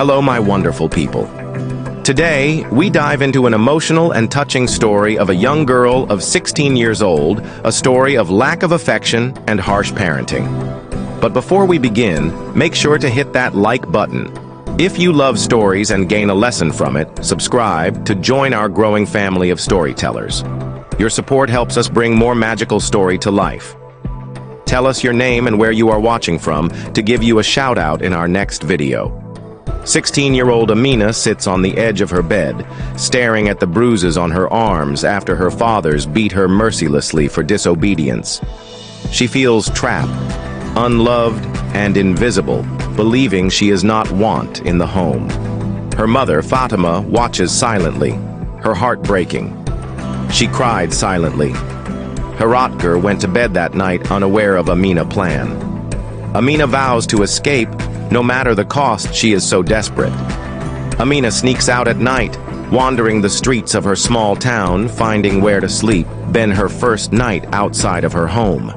Hello, my wonderful people. Today, we dive into an emotional and touching story of a young girl of 16 years old, a story of lack of affection and harsh parenting. But before we begin, make sure to hit that like button. If you love stories and gain a lesson from it, subscribe to join our growing family of storytellers. Your support helps us bring more magical story to life. Tell us your name and where you are watching from to give you a shout out in our next video. 16-year-old Amina sits on the edge of her bed, staring at the bruises on her arms after her fathers beat her mercilessly for disobedience. She feels trapped, unloved, and invisible, believing she is not want in the home. Her mother, Fatima, watches silently, her heart breaking. She cried silently. Heratgar went to bed that night unaware of Amina's plan. Amina vows to escape, no matter the cost. She is so desperate. Amina sneaks out at night, wandering the streets of her small town, finding where to sleep, then her first night outside of her home.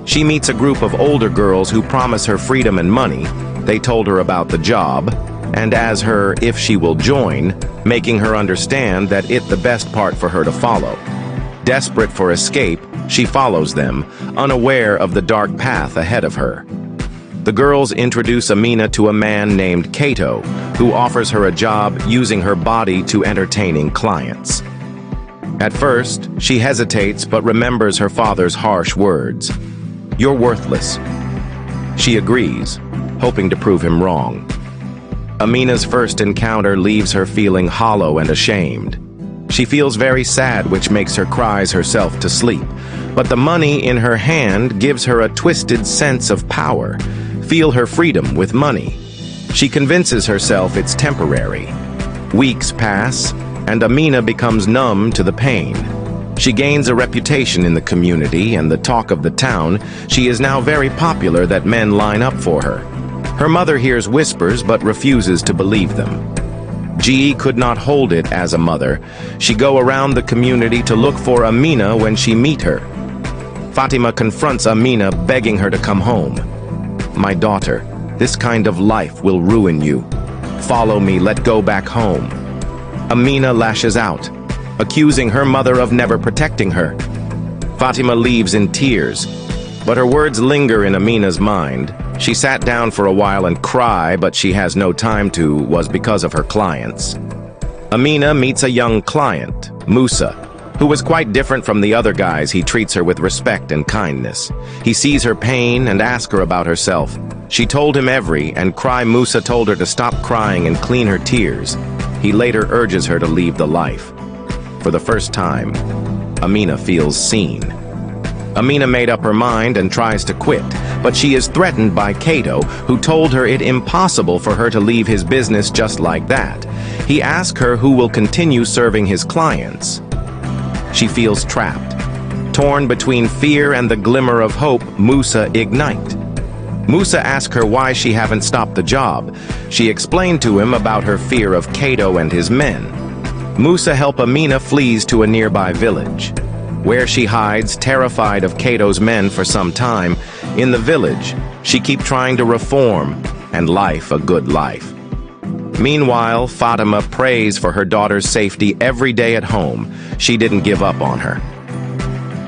She meets a group of older girls who promise her freedom and money. They told her about the job, and as her if she will join, making her understand that it's the best part for her to follow. Desperate for escape, she follows them, unaware of the dark path ahead of her. The girls introduce Amina to a man named Cato, who offers her a job using her body to entertaining clients. At first, she hesitates but remembers her father's harsh words. "You're worthless." She agrees, hoping to prove him wrong. Amina's first encounter leaves her feeling hollow and ashamed. She feels very sad, which makes her cries herself to sleep. But the money in her hand gives her a twisted sense of power. Feel her freedom with money. She convinces herself it's temporary. Weeks pass, and Amina becomes numb to the pain. She gains a reputation in the community and the talk of the town. She is now very popular that men line up for her. Her mother hears whispers but refuses to believe them. G could not hold it as a mother. She go around the community to look for Amina when she meet her. Fatima confronts Amina, begging her to come home. "My daughter, this kind of life will ruin you. Follow me, let's go back home." Amina lashes out, accusing her mother of never protecting her. Fatima leaves in tears, but her words linger in Amina's mind. She sat down for a while and cried, but she has no time to, was because of her clients. Amina meets a young client, Musa, who was quite different from the other guys. He treats her with respect and kindness. He sees her pain and asks her about herself. She told him and Musa told her to stop crying and clean her tears. He later urges her to leave the life. For the first time, Amina feels seen. Amina made up her mind and tries to quit, but she is threatened by Cato, who told her it impossible for her to leave his business just like that. He asks her who will continue serving his clients. She feels trapped. Torn between fear and the glimmer of hope, Musa ignite. Musa asks her why she haven't stopped the job. She explained to him about her fear of Cato and his men. Musa help Amina flees to a nearby village, where she hides, terrified of Cato's men for some time. In the village, she keep trying to reform and life a good life. Meanwhile, Fatima prays for her daughter's safety every day at home. She didn't give up on her.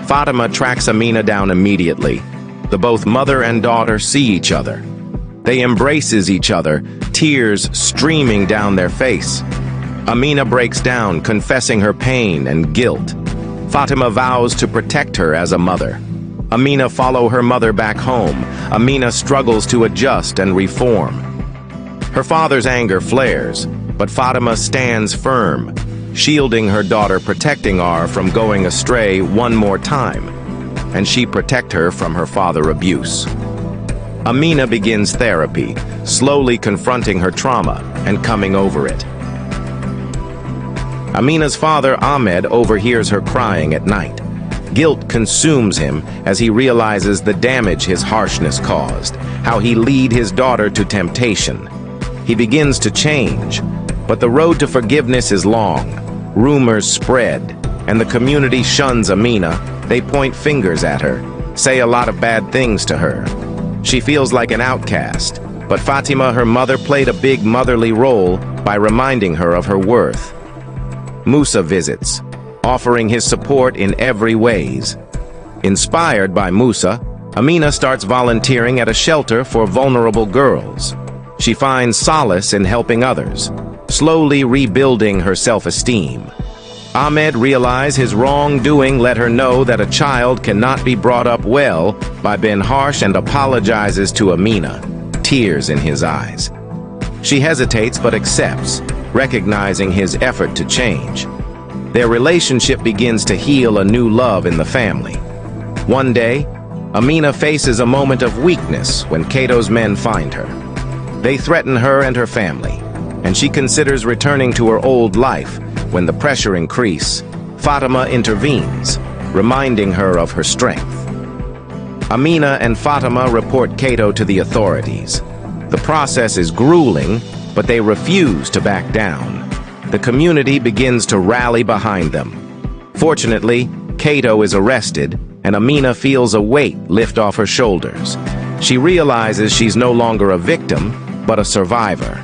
Fatima tracks Amina down immediately. The both mother and daughter see each other. They embraces each other, tears streaming down their face. Amina breaks down, confessing her pain and guilt. Fatima vows to protect her as a mother. Amina follow her mother back home. Amina struggles to adjust and reform. Her father's anger flares, but Fatima stands firm, shielding her daughter, protecting her from going astray one more time, and she protect her from her father abuse. Amina begins therapy, slowly confronting her trauma and coming over it. Amina's father, Ahmed, overhears her crying at night. Guilt consumes him as he realizes the damage his harshness caused, how he led his daughter to temptation. He begins to change, but the road to forgiveness is long. Rumors spread, and the community shuns Amina. They point fingers at her, say a lot of bad things to her. She feels like an outcast, But Fatima, her mother, played a big motherly role by reminding her of her worth. Musa visits, offering his support in every ways. Inspired by Musa, Amina starts volunteering at a shelter for vulnerable girls. She finds solace in helping others, slowly rebuilding her self-esteem. Ahmed realized his wrongdoing let her know that a child cannot be brought up well by being harsh and apologizes to Amina, tears in his eyes. She hesitates but accepts, recognizing his effort to change. Their relationship begins to heal a new love in the family. One day, Amina faces a moment of weakness when Cato's men find her. They threaten her and her family, and she considers returning to her old life. When the pressure increases, Fatima intervenes, reminding her of her strength. Amina and Fatima report Cato to the authorities. The process is grueling, but they refuse to back down. The community begins to rally behind them. Fortunately, Cato is arrested, and Amina feels a weight lift off her shoulders. She realizes she's no longer a victim, but a survivor.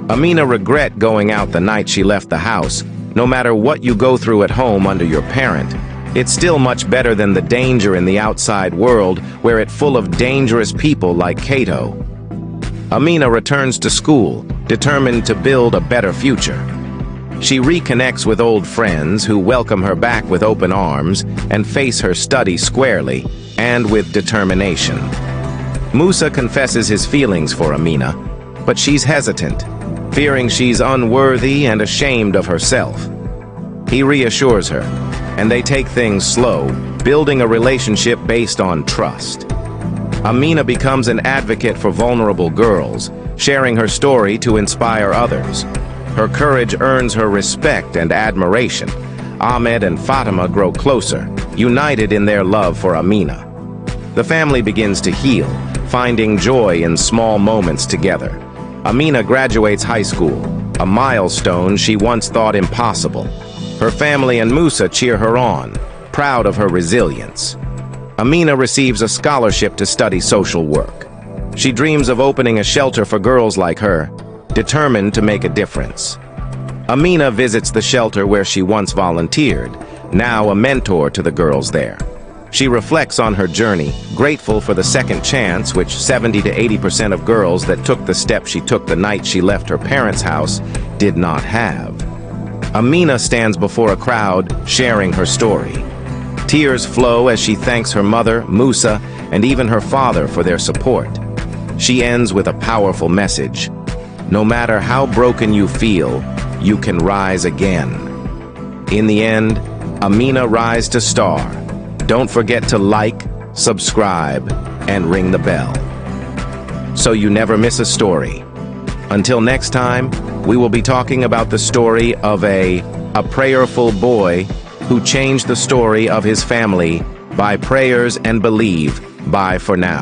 Amina regrets going out the night she left the house. No matter what you go through at home under your parent, it's still much better than the danger in the outside world where it's full of dangerous people like Cato. Amina returns to school, determined to build a better future. She reconnects with old friends who welcome her back with open arms and face her study squarely and with determination. Musa confesses his feelings for Amina, but she's hesitant, fearing she's unworthy and ashamed of herself. He reassures her, and they take things slow, building a relationship based on trust. Amina becomes an advocate for vulnerable girls, sharing her story to inspire others. Her courage earns her respect and admiration. Ahmed and Fatima grow closer, united in their love for Amina. The family begins to heal, finding joy in small moments together. Amina graduates high school, a milestone she once thought impossible. Her family and Musa cheer her on, proud of her resilience. Amina receives a scholarship to study social work. She dreams of opening a shelter for girls like her, determined to make a difference. Amina visits the shelter where she once volunteered, now a mentor to the girls there. She reflects on her journey, grateful for the second chance which 70 to 80% of girls that took the step she took the night she left her parents' house did not have. Amina stands before a crowd, sharing her story. Tears flow as she thanks her mother, Musa, and even her father for their support. She ends with a powerful message. No matter how broken you feel, you can rise again. In the end, Amina rise to star. Don't forget to like, subscribe, and ring the bell, so you never miss a story. Until next time, we will be talking about the story of a prayerful boy who changed the story of his family by prayers and believe. Bye for now.